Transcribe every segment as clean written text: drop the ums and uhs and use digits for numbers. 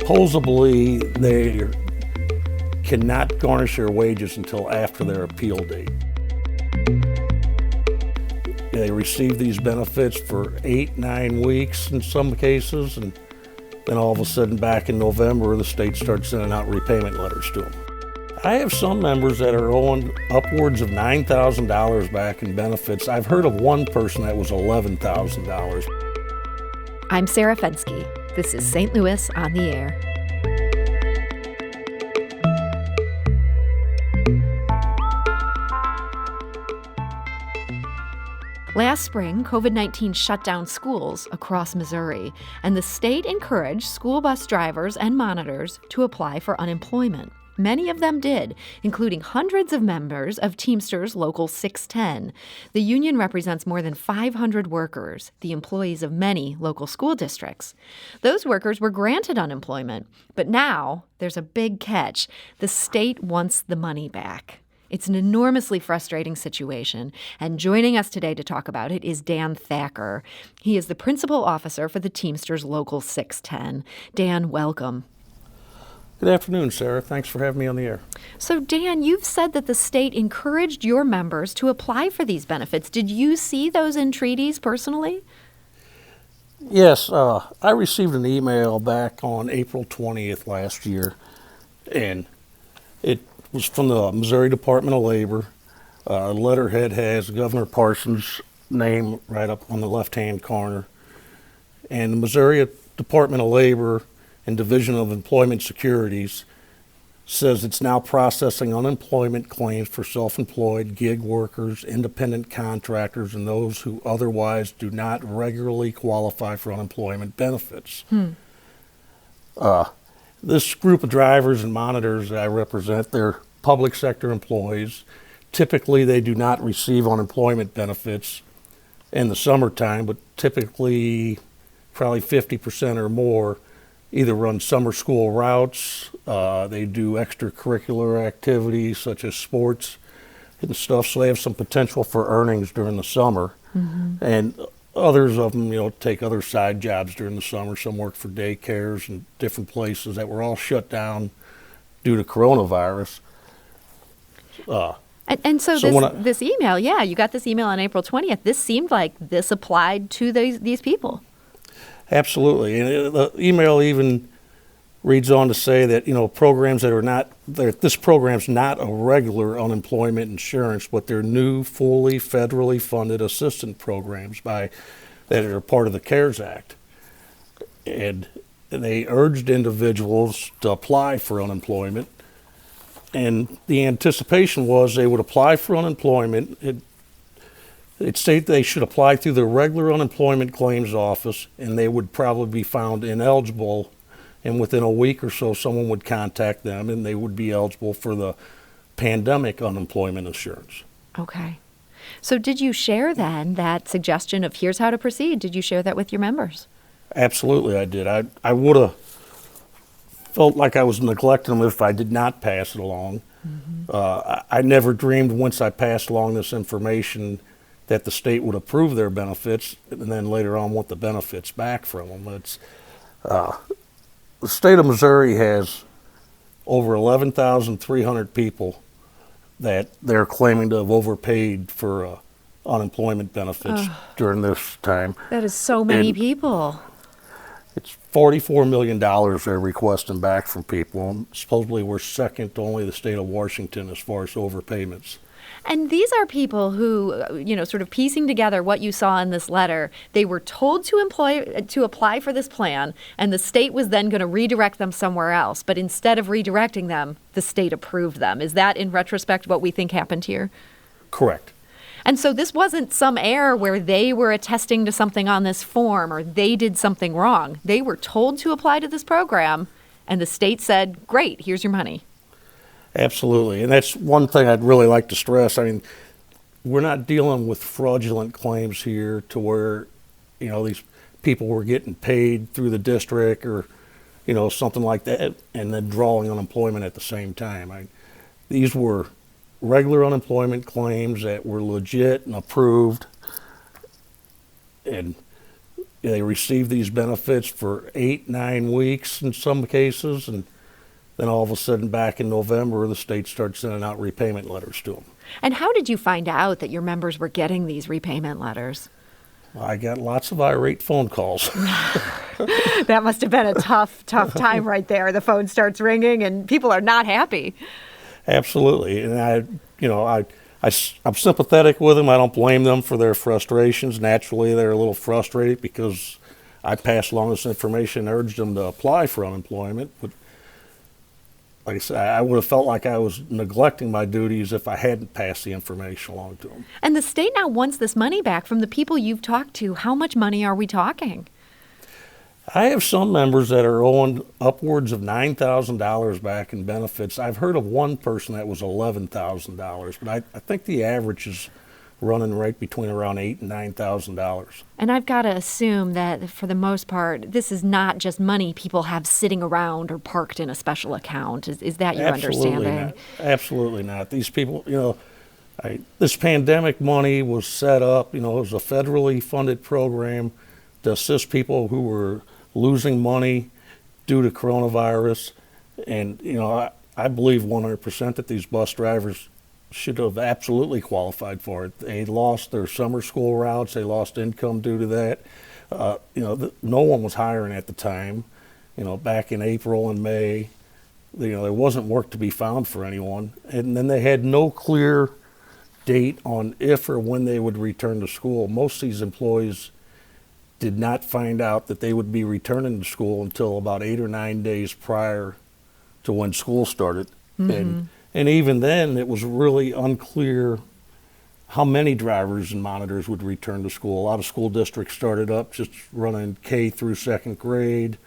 Supposedly, they cannot garnish their wages until after their appeal date. They receive these benefits for 8-9 weeks in some cases, and then all of a sudden back in November, the state starts sending out repayment letters to them. I have some members that are owing upwards of $9,000 back in benefits. I've heard of one person that was $11,000. I'm Sarah Fensky. This is St. Louis on the Air. Last spring, COVID-19 shut down schools across Missouri, and the state encouraged school bus drivers and monitors to apply for unemployment. Many of them did, including hundreds of members of Teamsters Local 610. The union represents more than 500 workers, the employees of many local school districts. Those workers were granted unemployment, but now there's a big catch. The state wants the money back. It's an enormously frustrating situation, and joining us today to talk about it is Dan Thacker. He is the principal officer for the Teamsters Local 610. Dan, welcome. Good afternoon, Sarah. Thanks for having me on the air. So, Dan, you've said that the state encouraged your members to apply for these benefits. Did you see those entreaties personally? Yes, I received an email back on April 20th last year, and it was from the Missouri Department of Labor. Letterhead has Governor Parsons' name right up on the left-hand corner. And the Missouri Department of Labor and Division of Employment Securities says it's now processing unemployment claims for self-employed, gig workers, independent contractors, and those who otherwise do not regularly qualify for unemployment benefits. This group of drivers and monitors that I represent, they're public sector employees. Typically, they do not receive unemployment benefits in the summertime, but typically probably 50% or more either run summer school routes, they do extracurricular activities such as sports and stuff, so they have some potential for earnings during the summer. And others of them, take other side jobs during the summer. Some work for daycares and different places that were all shut down due to coronavirus. And so this email, you got this email on April 20th. This seemed like this applied to these people. Absolutely. And the email even reads on to say that, programs that are not, this program's not a regular unemployment insurance, but they're new, fully federally funded assistance programs that are part of the CARES Act. And they urged individuals to apply for unemployment. And the anticipation was they would apply for unemployment. It stated they should apply through the regular unemployment claims office, and they would probably be found ineligible, and within a week or so someone would contact them and they would be eligible for the pandemic unemployment insurance. Okay. So did you share then that suggestion of here's how to proceed? Did you share that with your members? Absolutely, I did. I would have felt like I was neglecting them if I did not pass it along. I never dreamed once I passed along this information that the state would approve their benefits and then later on want the benefits back from them. The state of Missouri has over 11,300 people that they're claiming to have overpaid for unemployment benefits during this time. That is so many people. It's $44 million they're requesting back from people. And supposedly we're second to only the state of Washington as far as overpayments. And these are people who, sort of piecing together what you saw in this letter, they were told to apply for this plan, and the state was then going to redirect them somewhere else. But instead of redirecting them, the state approved them. Is that, in retrospect, what we think happened here? Correct. And so this wasn't some error where they were attesting to something on this form or they did something wrong. They were told to apply to this program, and the state said, great, here's your money. Absolutely. And that's one thing I'd really like to stress. I mean, we're not dealing with fraudulent claims here to where, these people were getting paid through the district or, something like that, and then drawing unemployment at the same time. These were regular unemployment claims that were legit and approved. And They receive these benefits for 8, 9 weeks in some cases, and then all of a sudden back in November, the state starts sending out repayment letters to them. And how did you find out that your members were getting these repayment letters? I got lots of irate phone calls. That must have been a tough time right there. The phone starts ringing and people are not happy. Absolutely. And I'm sympathetic with them. I don't blame them for their frustrations. Naturally, they're a little frustrated because I passed along this information and urged them to apply for unemployment. But like I said, I would have felt like I was neglecting my duties if I hadn't passed the information along to them. And the state now wants this money back from the people you've talked to. How much money are we talking? I have some members that are owing upwards of $9,000 back in benefits. I've heard of one person that was $11,000, but I think the average is running right between around $8,000 and $9,000. And I've got to assume that for the most part, this is not just money people have sitting around or parked in a special account. Is that your understanding? Not. Absolutely not. These people, this pandemic money was set up, it was a federally funded program to assist people who were losing money due to coronavirus. And, I believe 100% that these bus drivers should have absolutely qualified for it. They lost their summer school routes. They lost income due to that. No one was hiring at the time. Back in April and May, there wasn't work to be found for anyone. And then they had no clear date on if or when they would return to school. Most of these employees did not find out that they would be returning to school until about 8 or 9 days prior to when school started. Mm-hmm. And even then, it was really unclear how many drivers and monitors would return to school. A lot of school districts started up just running K through second grade.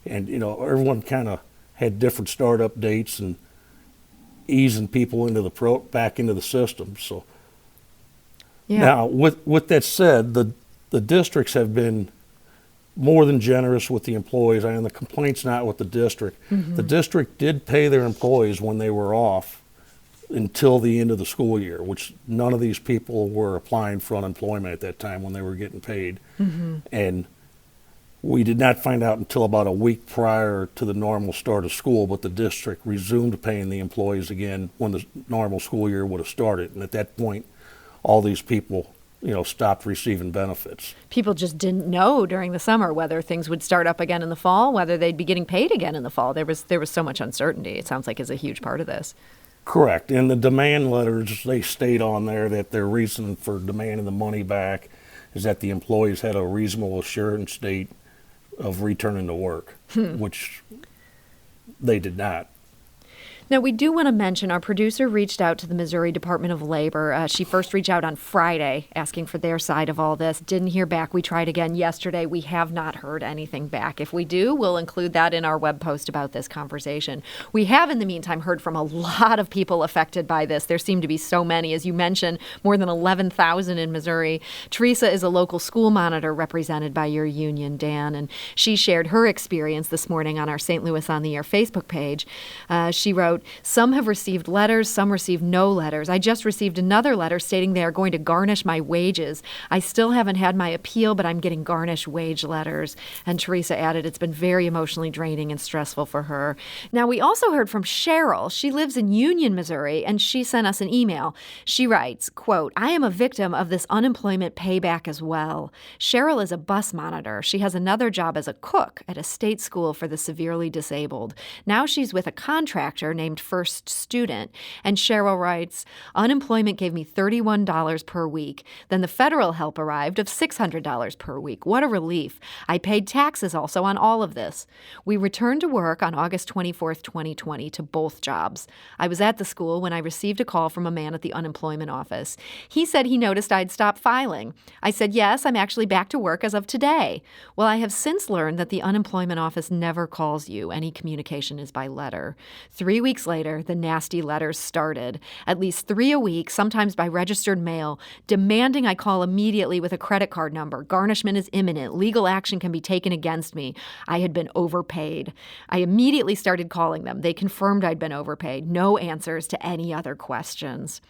And, everyone kind of had different startup dates and easing people into back into the system. So Now, with that said, the districts have been more than generous with the employees. I mean, the complaint's not with the district. Mm-hmm. The district did pay their employees when they were off until the end of the school year, which none of these people were applying for unemployment at that time when they were getting paid. Mm-hmm. And we did not find out until about a week prior to the normal start of school, but the district resumed paying the employees again when the normal school year would have started. And at that point, all these people stopped receiving benefits. People just didn't know during the summer whether things would start up again in the fall, whether they'd be getting paid again in the fall. There was so much uncertainty. It sounds like is a huge part of this. Correct. In the demand letters, they state on there that their reason for demanding the money back is that the employees had a reasonable assurance date of returning to work, which they did not. Now, we do want to mention our producer reached out to the Missouri Department of Labor. She first reached out on Friday asking for their side of all this. Didn't hear back. We tried again yesterday. We have not heard anything back. If we do, we'll include that in our web post about this conversation. We have, in the meantime, heard from a lot of people affected by this. There seem to be so many. As you mentioned, more than 11,000 in Missouri. Teresa is a local school monitor represented by your union, Dan, and she shared her experience this morning on our St. Louis on the Air Facebook page. She wrote, "Some have received letters, some received no letters. I just received another letter stating they are going to garnish my wages. I still haven't had my appeal, but I'm getting garnished wage letters." And Teresa added, it's been very emotionally draining and stressful for her. Now, we also heard from Cheryl. She lives in Union, Missouri, and she sent us an email. She writes, quote, "I am a victim of this unemployment payback as well. Cheryl is a bus monitor. She has another job as a cook at a state school for the severely disabled. Now she's with a contractor named First Student." And Cheryl writes, "Unemployment gave me $31 per week. Then the federal help arrived of $600 per week. What a relief. I paid taxes also on all of this. We returned to work on August 24th, 2020 to both jobs. I was at the school when I received a call from a man at the unemployment office. He said he noticed I'd stopped filing. I said, yes, I'm actually back to work as of today. Well, I have since learned that the unemployment office never calls you. Any communication is by letter. 3 weeks later, the nasty letters started. At least 3 a week, sometimes by registered mail, demanding I call immediately with a credit card number. Garnishment is imminent. Legal action can be taken against me. I had been overpaid. I immediately started calling them. They confirmed I'd been overpaid. No answers to any other questions."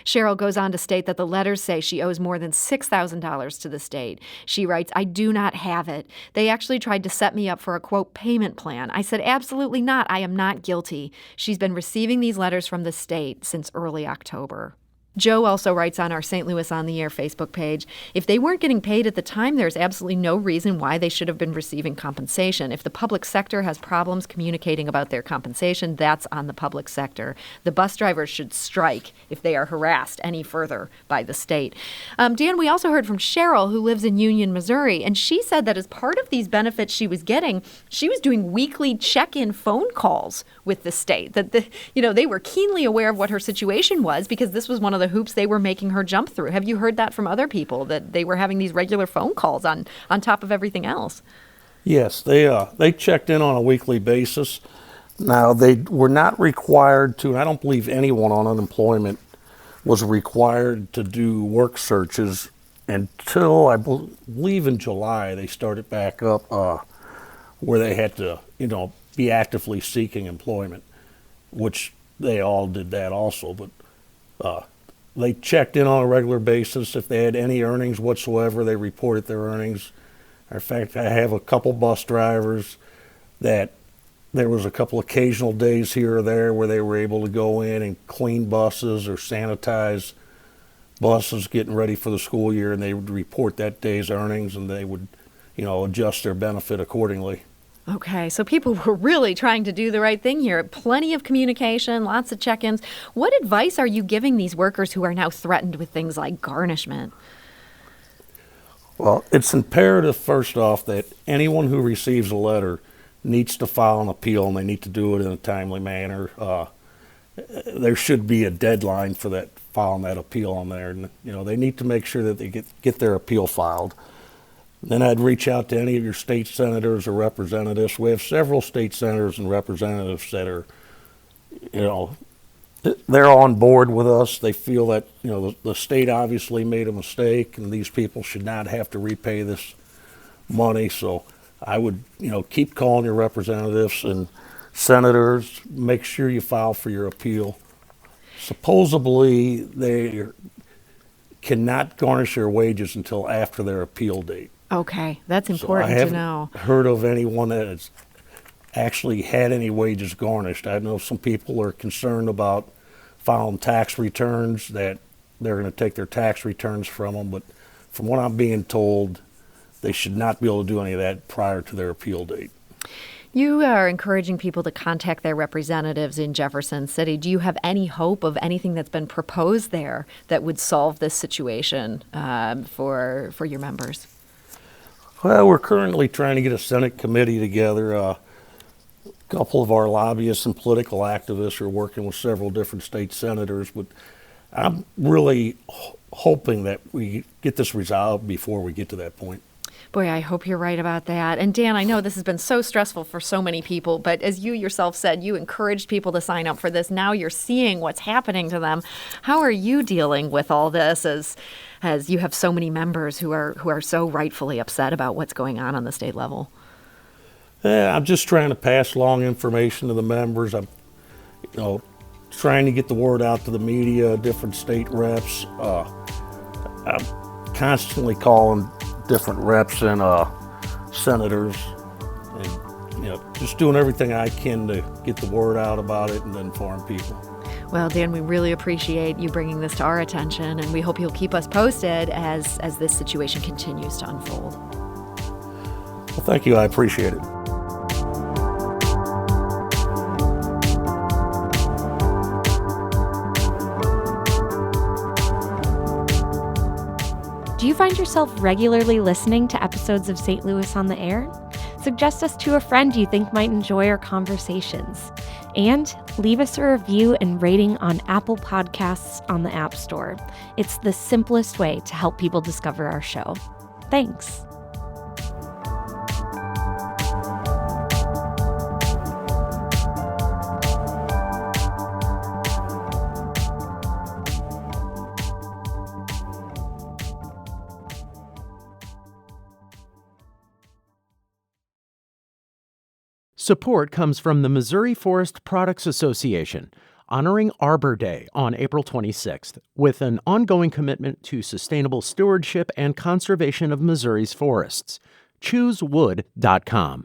Cheryl goes on to state that the letters say she owes more than $6,000 to the state. She writes, "I do not have it. They actually tried to set me up for a, quote, payment plan. I said, absolutely not. I am not guilty." She's been receiving these letters from the state since early October. Joe also writes on our St. Louis on the Air Facebook page, "If they weren't getting paid at the time, there's absolutely no reason why they should have been receiving compensation. If the public sector has problems communicating about their compensation, that's on the public sector. The bus drivers should strike if they are harassed any further by the state." Dan, we also heard from Cheryl, who lives in Union, Missouri, and she said that as part of these benefits she was getting, she was doing weekly check-in phone calls with the state. That they were keenly aware of what her situation was because this was one of the hoops they were making her jump through. Have you heard that from other people, that they were having these regular phone calls on top of everything else? Yes, they checked in on a weekly basis. Now, they were not required to, and I don't believe anyone on unemployment was required to do work searches until, I believe in July, they started back up where they had to, be actively seeking employment, which they all did that also. But they checked in on a regular basis. If they had any earnings whatsoever, they reported their earnings. In fact, I have a couple bus drivers that there was a couple occasional days here or there where they were able to go in and clean buses or sanitize buses getting ready for the school year, and they would report that day's earnings, and they would, adjust their benefit accordingly. Okay, so people were really trying to do the right thing here. Plenty of communication, lots of check-ins. What advice are you giving these workers who are now threatened with things like garnishment? Well, it's imperative, first off, that anyone who receives a letter needs to file an appeal, and they need to do it in a timely manner. There should be a deadline for that, filing that appeal on there. And, they need to make sure that they get their appeal filed. Then I'd reach out to any of your state senators or representatives. We have several state senators and representatives that are, they're on board with us. They feel that, the state obviously made a mistake and these people should not have to repay this money. So I would, keep calling your representatives and senators. Make sure you file for your appeal. Supposedly, they cannot garnish their wages until after their appeal date. Okay, that's important to know. I haven't heard of anyone that has actually had any wages garnished. I know some people are concerned about filing tax returns, that they're going to take their tax returns from them, but from what I'm being told, they should not be able to do any of that prior to their appeal date. You are encouraging people to contact their representatives in Jefferson City. Do you have any hope of anything that's been proposed there that would solve this situation for your members? Well, we're currently trying to get a Senate committee together. A couple of our lobbyists and political activists are working with several different state senators, but I'm really hoping that we get this resolved before we get to that point. Boy, I hope you're right about that. And Dan, I know this has been so stressful for so many people, but as you yourself said, you encouraged people to sign up for this. Now you're seeing what's happening to them. How are you dealing with all this as you have so many members who are so rightfully upset about what's going on the state level? I'm just trying to pass along information to the members. I'm, trying to get the word out to the media, different state reps. I'm constantly calling different reps and senators, and just doing everything I can to get the word out about it and to inform people. Well, Dan, we really appreciate you bringing this to our attention, and we hope you'll keep us posted as this situation continues to unfold. Well, thank you. I appreciate it. Do you find yourself regularly listening to episodes of St. Louis on the Air? Suggest us to a friend you think might enjoy our conversations. And leave us a review and rating on Apple Podcasts on the App Store. It's the simplest way to help people discover our show. Thanks. Support comes from the Missouri Forest Products Association, honoring Arbor Day on April 26th with an ongoing commitment to sustainable stewardship and conservation of Missouri's forests. ChooseWood.com.